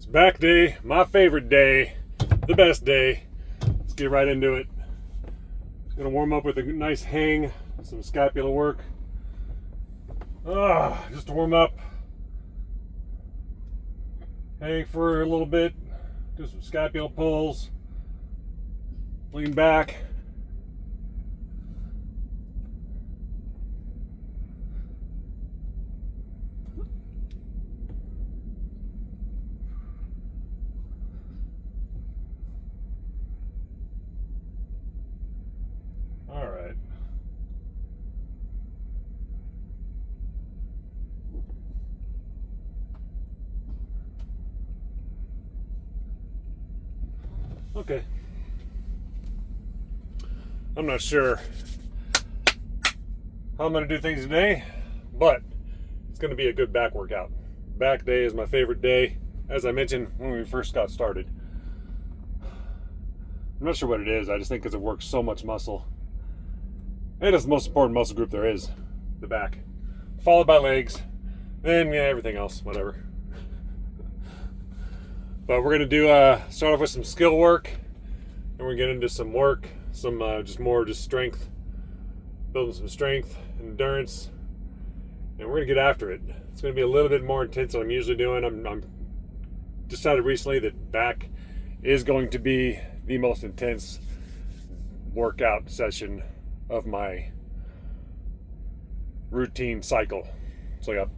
It's back day, my favorite day, the best day. Let's get right into it. Gonna warm up with a nice hang, some scapular work. Just to warm up. Hang for a little bit, do some scapular pulls, lean back. All right. Okay. I'm not sure how I'm going to do things today, but it's going to be a good back workout. Back day is my favorite day, as I mentioned when we first got started. I'm not sure what it is. I just think because it works so much muscle. And it's the most important muscle group there is, the back. Followed by legs, then everything else, whatever. But we're gonna do start off with some skill work, and we're gonna get into some work, some just strength, building some strength, endurance, and we're gonna get after it. It's gonna be a little bit more intense than I'm usually doing. I'm decided recently that back is going to be the most intense workout session of my routine cycle. So I got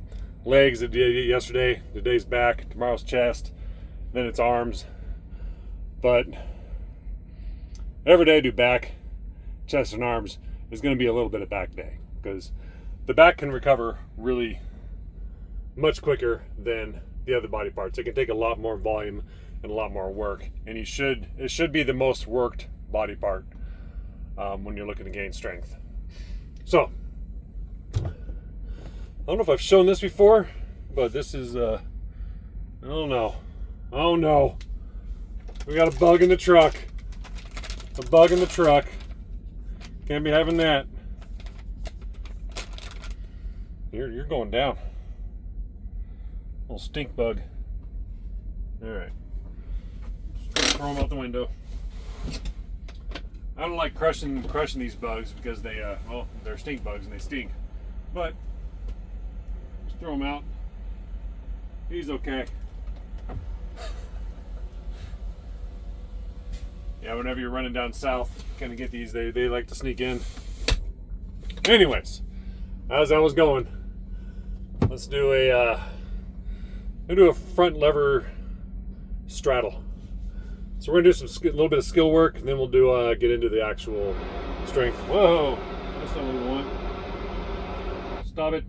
legs that did yesterday, today's back, tomorrow's chest, then it's arms. But every day I do back, chest, and arms is going to be a little bit of back day, because the back can recover really much quicker than the other body parts. It can take a lot more volume and a lot more work, and it should be the most worked body part when you're looking to gain strength. So I don't know if I've shown this before, but this is oh no, we got a bug in the truck. Can't be having that. You're going down. Little stink bug. All right, throw them out the window. I don't like crushing these bugs because they're stink bugs and they stink. But just throw him out. He's okay. Yeah, whenever you're running down south, you kind of get these. They like to sneak in. Anyways, as I was going, let's do a front lever straddle. So we're gonna do a little bit of skill work, and then we'll do get into the actual strength. Whoa, that's not what we want. Stop it.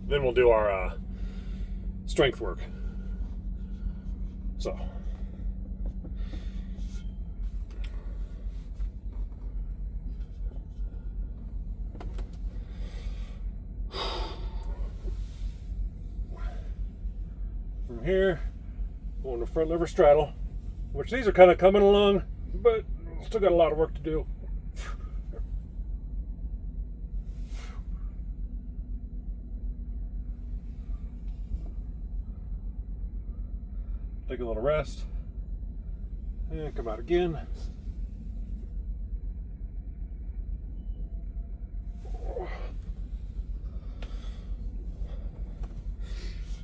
Then we'll do our strength work. So from here, going to front lever straddle, which these are kind of coming along, but still got a lot of work to do. Take a little rest, and come out again. All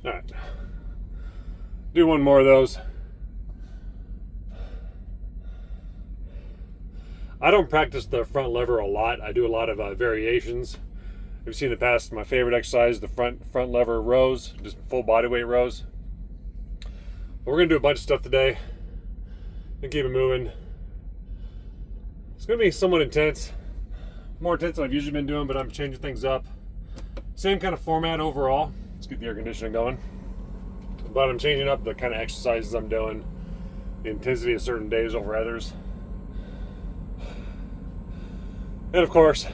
right, do one more of those. I don't practice the front lever a lot. I do a lot of variations. You've seen in the past, my favorite exercise, the front lever rows, just full body weight rows. But we're gonna do a bunch of stuff today and keep it moving. It's gonna be somewhat intense, more intense than I've usually been doing, but I'm changing things up. Same kind of format overall. Let's get the air conditioning going. But I'm changing up the kind of exercises I'm doing, the intensity of certain days over others. And of course,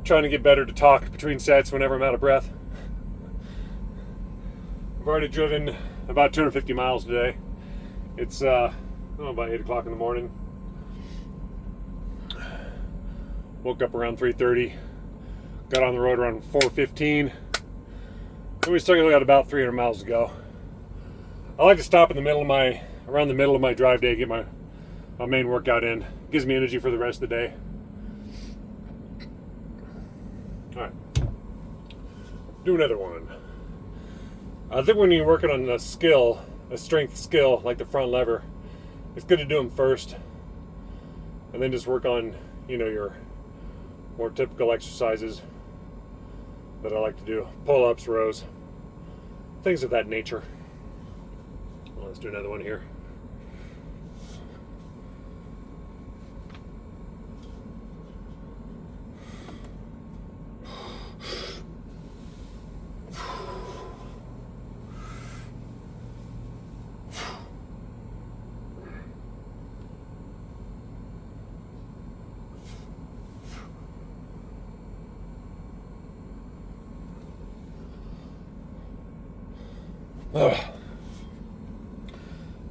trying to get better to talk between sets whenever I'm out of breath. I've already driven about 250 miles today. It's about 8 o'clock in the morning. Woke up around 3:30. Got on the road around 4:15. We still got about 300 miles to go. I like to stop in the middle of around the middle of my drive day, get my main workout in. Gives me energy for the rest of the day. All right, do another one. I think when you're working on a strength skill like the front lever, it's good to do them first, and then just work on, your more typical exercises that I like to do. Pull-ups, rows, things of that nature. Well, let's do another one here.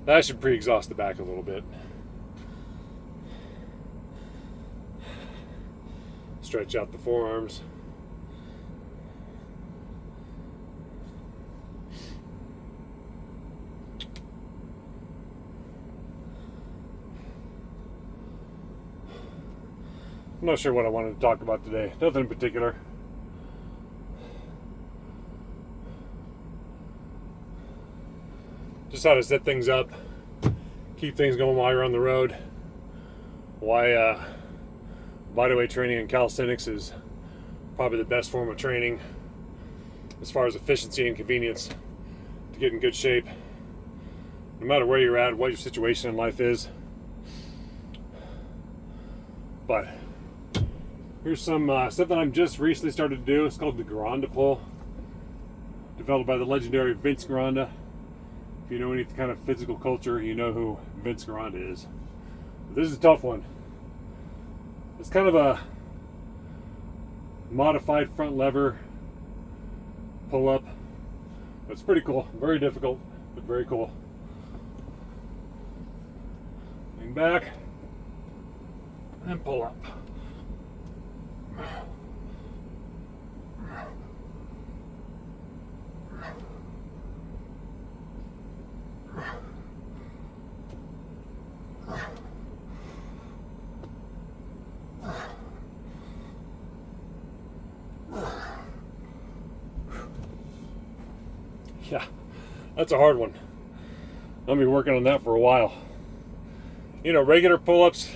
That should pre-exhaust the back a little bit. Stretch out the forearms. I'm not sure what I wanted to talk about today. Nothing in particular. Just how to set things up, keep things going while you're on the road. Why bodyweight training and calisthenics is probably the best form of training as far as efficiency and convenience to get in good shape, no matter where you're at, what your situation in life is. But here's some something I'm just recently started to do. It's called the Garanda pull, developed by the legendary Vince Garanda. If you know any kind of physical culture, you know who Vince Garanda is. But this is a tough one. It's kind of a modified front lever pull-up. It's pretty cool. Very difficult, but very cool. Lean back and pull up. Yeah, that's a hard one. I'll be working on that for a while. Regular pull-ups,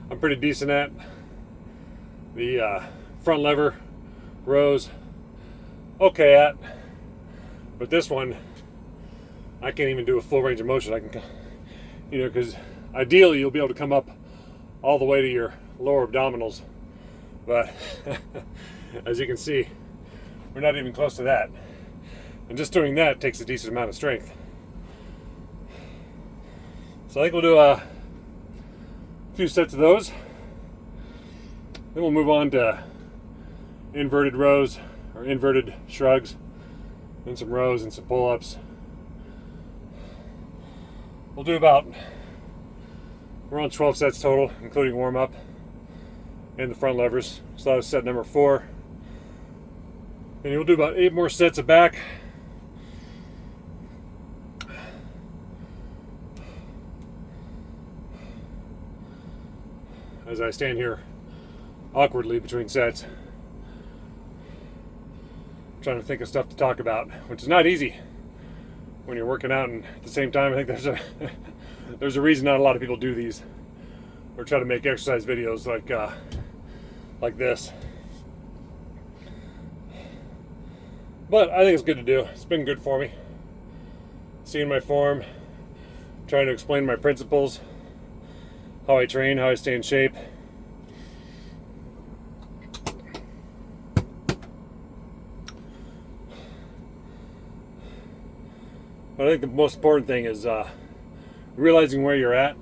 I'm pretty decent at. The front lever rows, okay at. But this one, I can't even do a full range of motion. I can, because ideally you'll be able to come up all the way to your lower abdominals. But as you can see, we're not even close to that. And just doing that takes a decent amount of strength. So I think we'll do a few sets of those. Then we'll move on to inverted rows or inverted shrugs, and some rows and some pull-ups. We'll do we're on 12 sets total, including warm-up and the front levers. So that was set number 4. And you'll do about 8 more sets of back. As I stand here awkwardly between sets, trying to think of stuff to talk about, which is not easy when you're working out, and at the same time I think there's a reason not a lot of people do these or try to make exercise videos like this. But I think it's good to do. It's been good for me. Seeing my form, trying to explain my principles, how I train, how I stay in shape. But I think the most important thing is realizing where you're at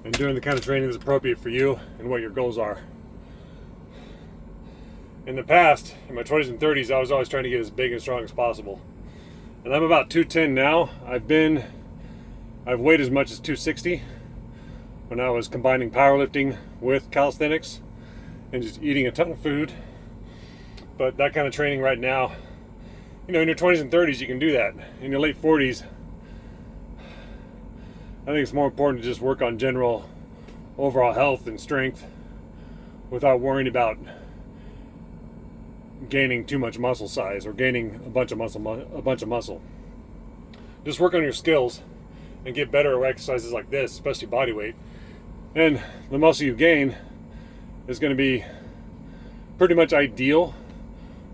and doing the kind of training that's appropriate for you and what your goals are. In the past, in my 20s and 30s, I was always trying to get as big and strong as possible. And I'm about 210 now. I've weighed as much as 260 when I was combining powerlifting with calisthenics and just eating a ton of food. But that kind of training right now in your 20s and 30s, you can do that. In your late 40s, I think it's more important to just work on general overall health and strength without worrying about gaining too much muscle size or gaining a bunch of muscle. Just work on your skills and get better at exercises like this, especially body weight. And the muscle you gain is going to be pretty much ideal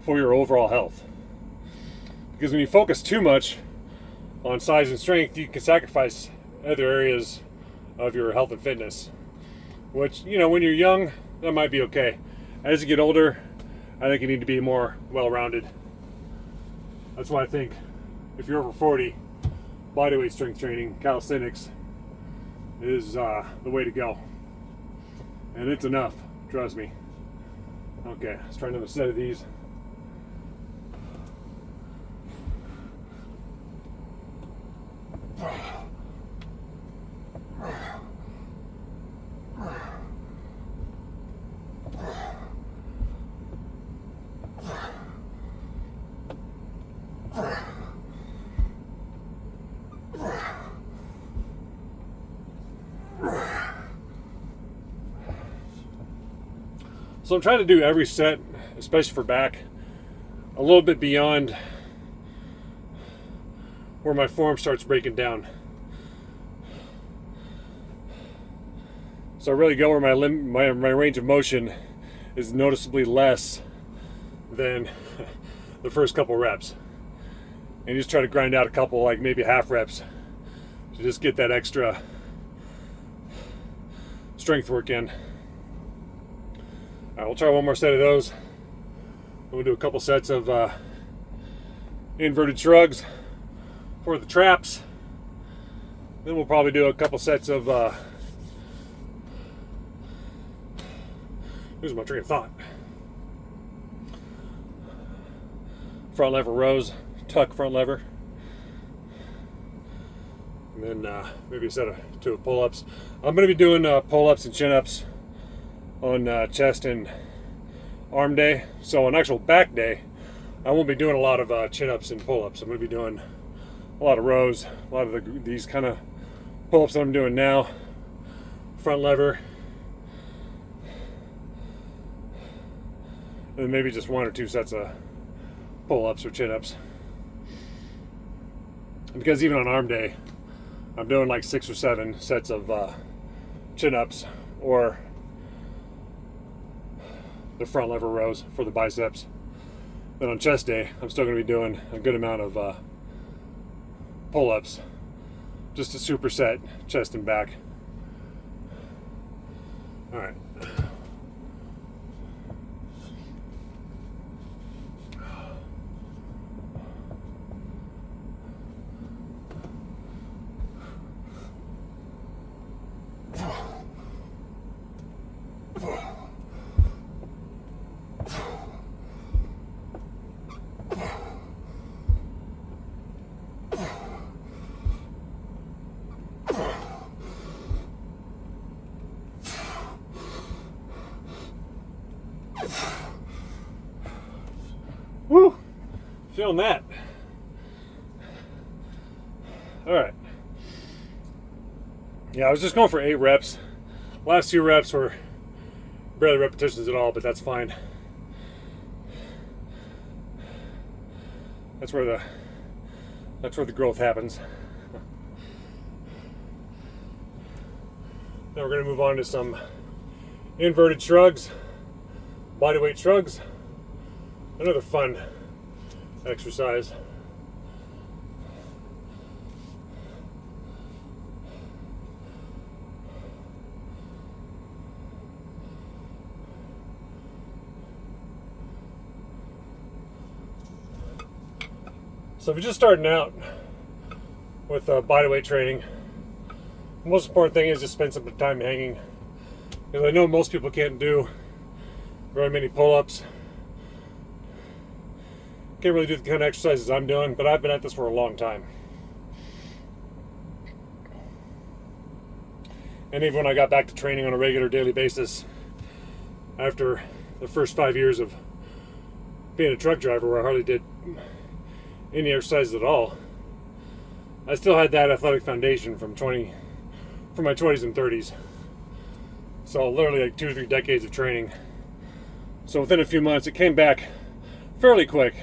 for your overall health. Because when you focus too much on size and strength, you can sacrifice other areas of your health and fitness. Which, when you're young, that might be okay. As you get older, I think you need to be more well-rounded. That's why I think if you're over 40, bodyweight strength training, calisthenics, is the way to go. And it's enough, trust me. Okay, let's try another set of these. So I'm trying to do every set, especially for back, a little bit beyond where my form starts breaking down. So I really go where my range of motion is noticeably less than the first couple reps. And just try to grind out a couple, like maybe half reps, to just get that extra strength work in. All right, we'll try one more set of those. We'll do a couple sets of inverted shrugs for the traps. Then we'll probably do a couple sets of losing my train of thought. Front lever rows, tuck front lever. And then maybe a set of 2 pull-ups. I'm going to be doing pull-ups and chin-ups on chest and arm day. So on actual back day, I won't be doing a lot of chin-ups and pull-ups. I'm going to be doing a lot of rows, a lot of these kind of pull-ups that I'm doing now. Front lever. And then maybe just 1 or 2 sets of pull-ups or chin-ups. Because even on arm day, I'm doing like 6 or 7 sets of chin-ups or the front lever rows for the biceps. Then on chest day, I'm still going to be doing a good amount of pull-ups just to superset chest and back. All right. Woo! Feeling that. All right. Yeah, I was just going for 8 reps. Last 2 reps were barely repetitions at all, but that's fine. That's where the growth happens. Now we're going to move on to some inverted shrugs, bodyweight shrugs. Another fun exercise. So if you're just starting out with bodyweight training, the most important thing is just spend some time hanging. Because I know most people can't do very many pull-ups. Can't really do the kind of exercises I'm doing, but I've been at this for a long time. And even when I got back to training on a regular daily basis, after the first 5 years of being a truck driver where I hardly did any exercises at all, I still had that athletic foundation from my 20s and 30s. So literally like 2 or 3 decades of training. So within a few months, it came back fairly quick.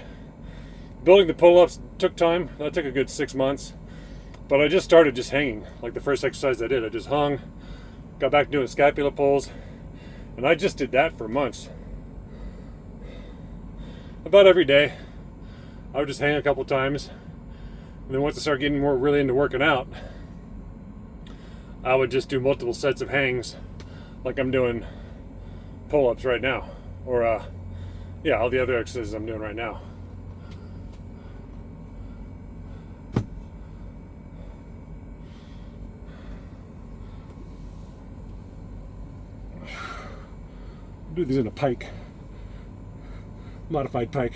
Building the pull-ups took time. That took a good 6 months. But I just started just hanging. Like the first exercise I did, I just hung, got back to doing scapula pulls, and I just did that for months. About every day, I would just hang a couple times. And then once I started getting more really into working out, I would just do multiple sets of hangs like I'm doing pull-ups right now. Or, all the other exercises I'm doing right now. Do these in a pike. Modified pike.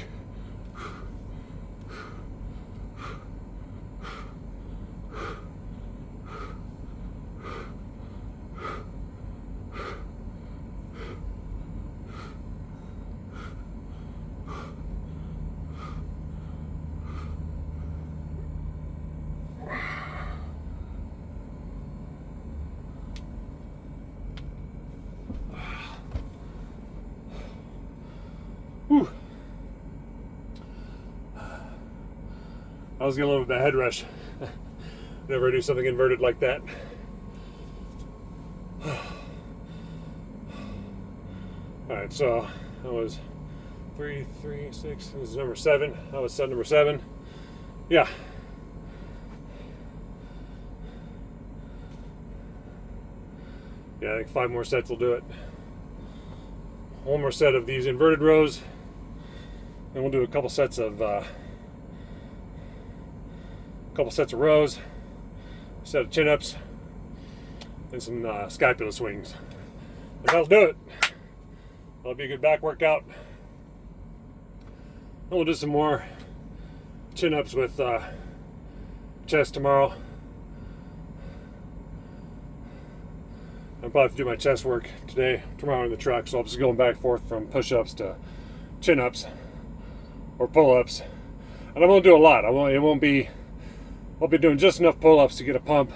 Whew. I was getting a little bit of a head rush whenever I do something inverted like that. Alright, so that was 3, 3, 6, this is number 7. That was set number 7. Yeah. Yeah, I think 5 more sets will do it. One more set of these inverted rows, and we'll do a couple sets of rows, a set of chin-ups, and some scapula swings. And that'll do it. That'll be a good back workout. And we'll do some more chin-ups with chest tomorrow. I'll probably have to do my chest work tomorrow in the truck, so I'll just going back and forth from push-ups to chin-ups or pull-ups. And I'm going to do a lot. I'll be doing just enough pull-ups to get a pump.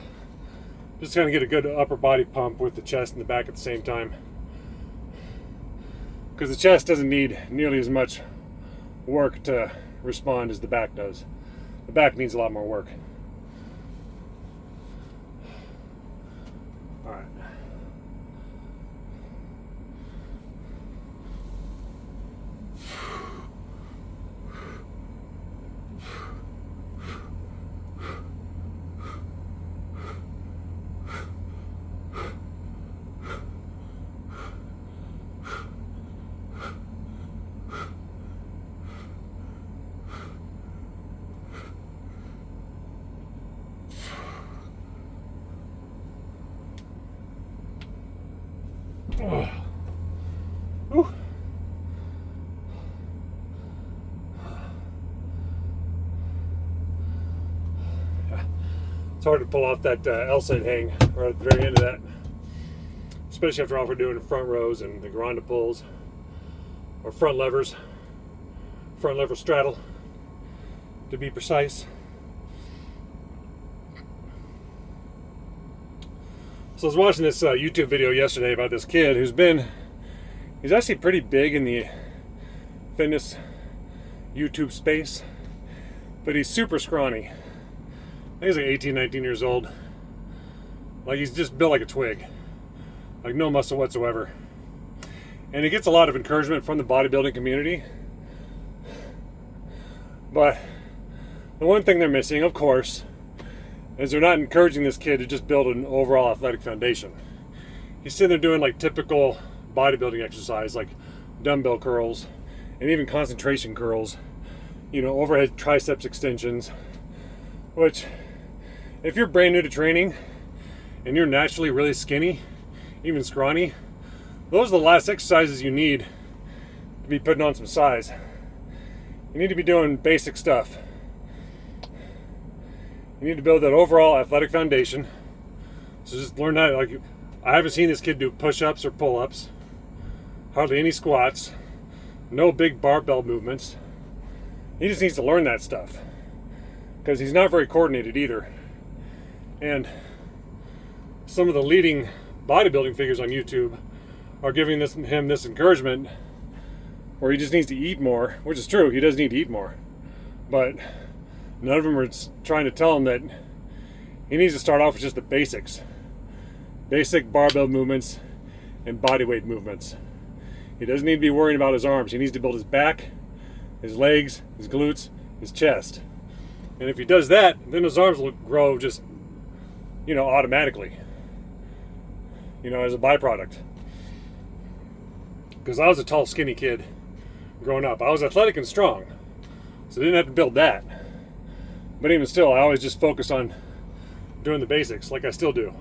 Just going to get a good upper body pump with the chest and the back at the same time. Because the chest doesn't need nearly as much work to respond as the back does. The back needs a lot more work. All right. Whew. It's hard to pull off that L-side hang right at the very end of that, especially after all we're doing front rows and the Garanda pulls or front lever straddle to be precise. So I was watching this YouTube video yesterday about this kid he's actually pretty big in the fitness YouTube space, but he's super scrawny. I think he's like 18, 19 years old. Like he's just built like a twig. Like no muscle whatsoever. And he gets a lot of encouragement from the bodybuilding community. But the one thing they're missing, of course, is they're not encouraging this kid to just build an overall athletic foundation. He's sitting there doing like typical bodybuilding exercise, like dumbbell curls and even concentration curls, overhead triceps extensions, which if you're brand new to training and you're naturally really skinny, even scrawny, those are the last exercises you need to be putting on some size. You need to be doing basic stuff. You need to build that overall athletic foundation. So just learn that. Like, I haven't seen this kid do push-ups or pull-ups, hardly any squats, no big barbell movements. He just needs to learn that stuff. because he's not very coordinated either. And some of the leading bodybuilding figures on YouTube are giving him this encouragement where he just needs to eat more, which is true, he does need to eat more. But none of them are trying to tell him that he needs to start off with just the basics. Basic barbell movements and body weight movements. He doesn't need to be worrying about his arms. He needs to build his back, his legs, his glutes, his chest. And if he does that, then his arms will grow just, automatically. As a byproduct. Because I was a tall, skinny kid growing up. I was athletic and strong, so I didn't have to build that. But even still, I always just focused on doing the basics, like I still do.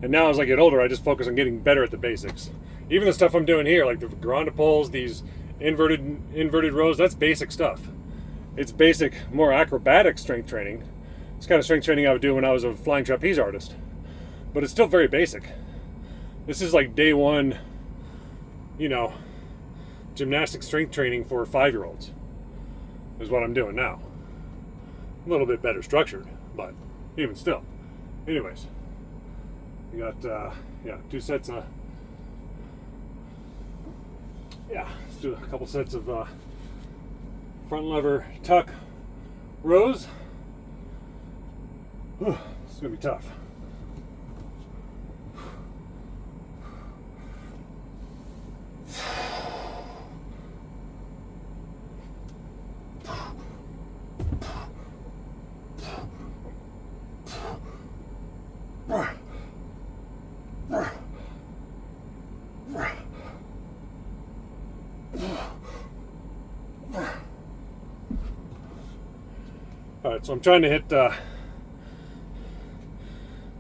And now as I get older, I just focus on getting better at the basics. Even the stuff I'm doing here, like the Garanda pulls, these inverted rows, that's basic stuff. It's basic, more acrobatic strength training. It's kind of strength training I would do when I was a flying trapeze artist. But it's still very basic. This is like day one, gymnastic strength training for 5-year-olds is what I'm doing now. A little bit better structured, but even still. Anyways, we got 2 sets of let's do a couple sets of front lever tuck rows. Whew, it's gonna be tough. Alright, so I'm trying to hit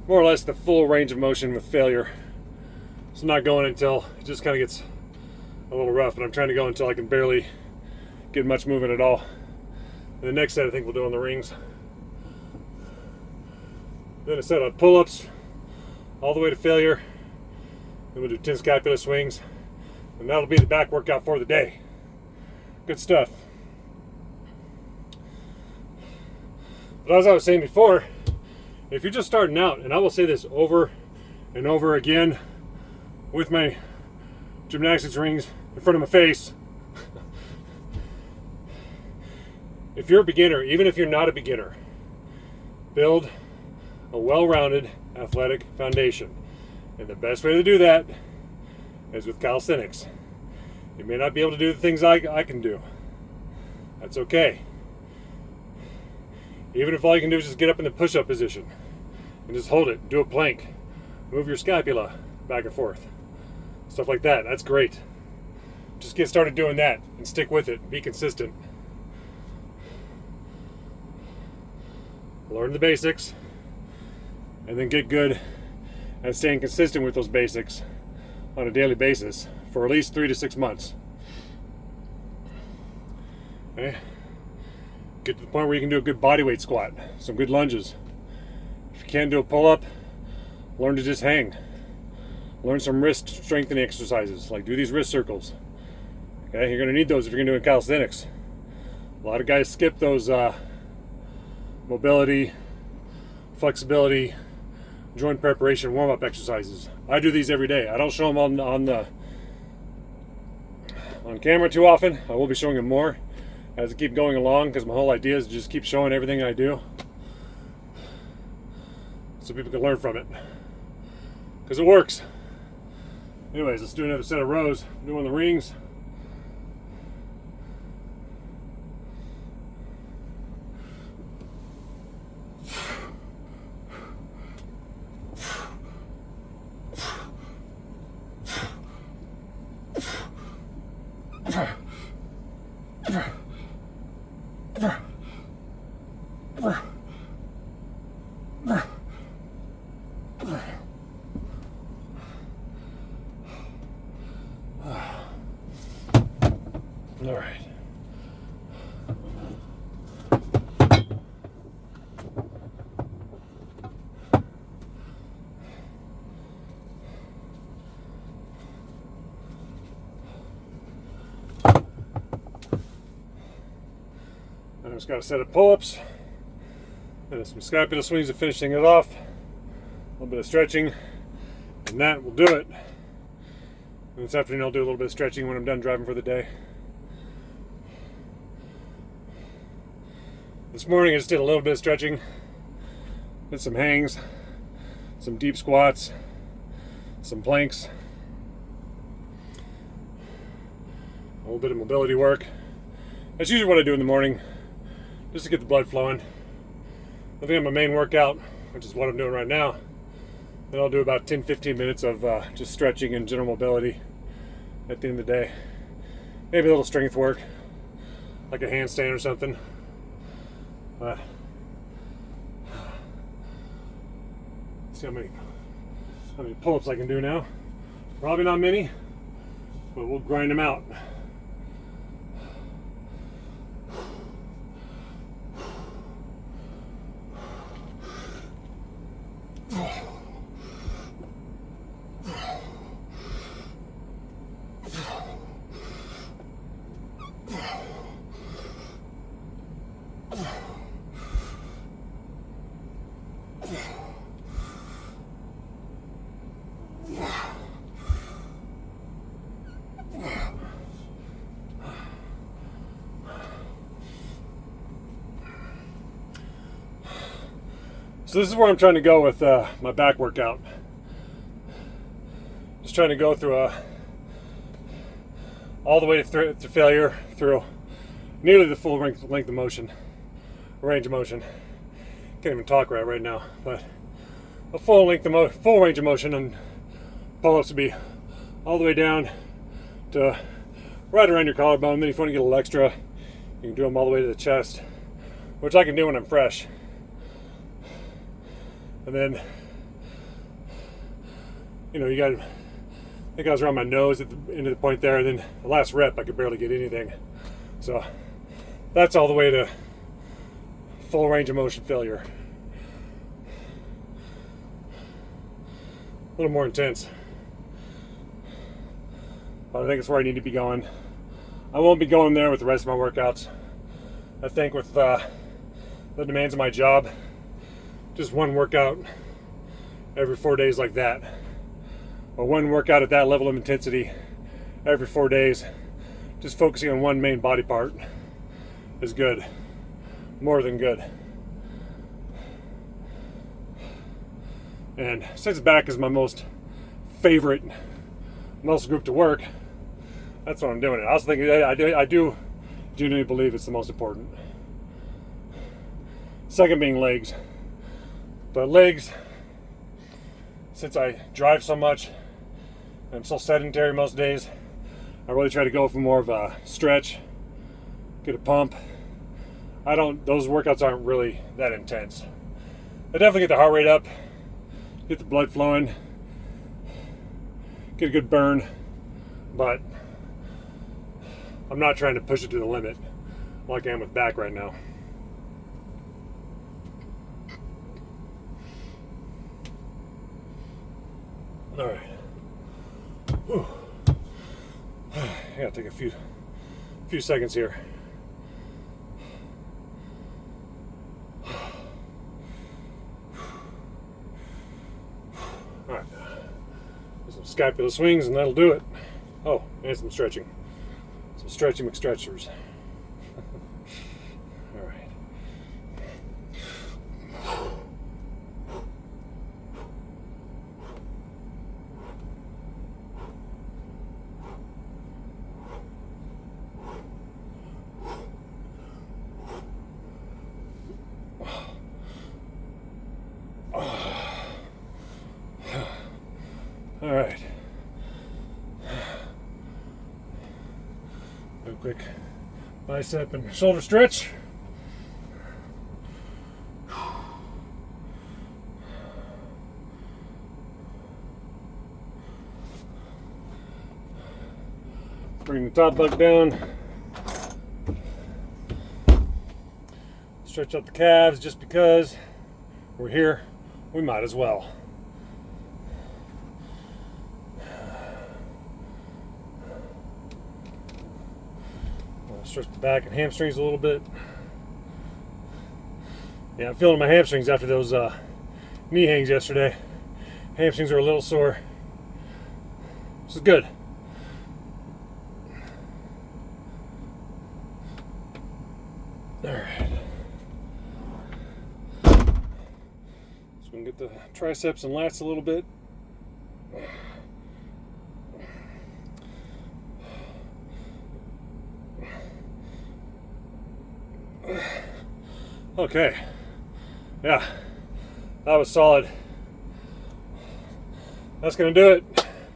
more or less the full range of motion with failure. So I'm not going until it just kind of gets a little rough, and I'm trying to go until I can barely get much movement at all. And the next set I think we'll do on the rings. Then a set of pull-ups all the way to failure. Then we'll do 10 scapula swings, and that'll be the back workout for the day. Good stuff. But as I was saying before, if you're just starting out, and I will say this over and over again with my gymnastics rings in front of my face, if you're a beginner, even if you're not a beginner, build a well-rounded athletic foundation. And the best way to do that is with calisthenics. You may not be able to do the things I can do. That's okay. Even if all you can do is just get up in the push-up position and just hold it, do a plank, move your scapula back and forth, stuff like that. That's great. Just get started doing that and stick with it. Be consistent. Learn the basics and then get good at staying consistent with those basics on a daily basis for at least 3 to 6 months. Okay? Get to the point where you can do a good bodyweight squat, some good lunges. If you can't do a pull-up, learn to just hang. Learn some wrist strengthening exercises, like do these wrist circles. Okay, you're gonna need those if you're gonna do calisthenics. A lot of guys skip those mobility, flexibility, joint preparation, warm-up exercises. I do these every day. I don't show them on camera too often. I will be showing them more as I keep going along, because my whole idea is to just keep showing everything I do so people can learn from it, because it works. Anyways, let's do another set of rows. Doing the rings. All right. just got a set of pull-ups and some scapular swings to finish things off. A little bit of stretching, and that will do it. And this afternoon I'll do a little bit of stretching when I'm done driving for the day. This morning I just did a little bit of stretching. Did some hangs, some deep squats, some planks, a little bit of mobility work. That's usually what I do in the morning, just to get the blood flowing. I think my main workout, which is what I'm doing right now, then I'll do about 10-15 minutes of just stretching and general mobility at the end of the day. Maybe a little strength work, like a handstand or something. See how many pull-ups I can do now. Probably not many, but we'll grind them out. So this is where I'm trying to go with my back workout. Just trying to go through all the way to failure through nearly the full length of motion, range of motion. Can't even talk right now, but a full range of motion, and pull-ups would be all the way down to right around your collarbone. Then if you want to get a little extra, you can do them all the way to the chest, which I can do when I'm fresh. And then, you got, I think I was around my nose at the end of the point there, and then the last rep I could barely get anything. So that's all the way to full range of motion failure. A little more intense, but I think it's where I need to be going. I won't be going there with the rest of my workouts. I think with the demands of my job, just one workout every 4 days like that, or one workout at that level of intensity every 4 days, just focusing on one main body part is good, more than good. And since back is my most favorite muscle group to work, that's what I'm doing. I also think I do genuinely believe it's the most important. Second being legs. But legs, since I drive so much, and I'm so sedentary most days, I really try to go for more of a stretch, get a pump. Those workouts aren't really that intense. I definitely get the heart rate up, get the blood flowing, get a good burn, but I'm not trying to push it to the limit like I am with back right now. All right. Whew. I gotta take a few seconds here. All right. Some scapular swings, and that'll do it. Oh, and some stretching. Some stretchy McStretchers. All right. All right. Do a quick bicep and shoulder stretch. Bring the top back down. Stretch out the calves just because we're here. We might as well. Stretch the back and hamstrings a little bit. Yeah, I'm feeling my hamstrings after those knee hangs yesterday. Hamstrings are a little sore. This is good. All right. So we can get the triceps and lats a little bit. Okay. Yeah, that was solid. That's gonna do it.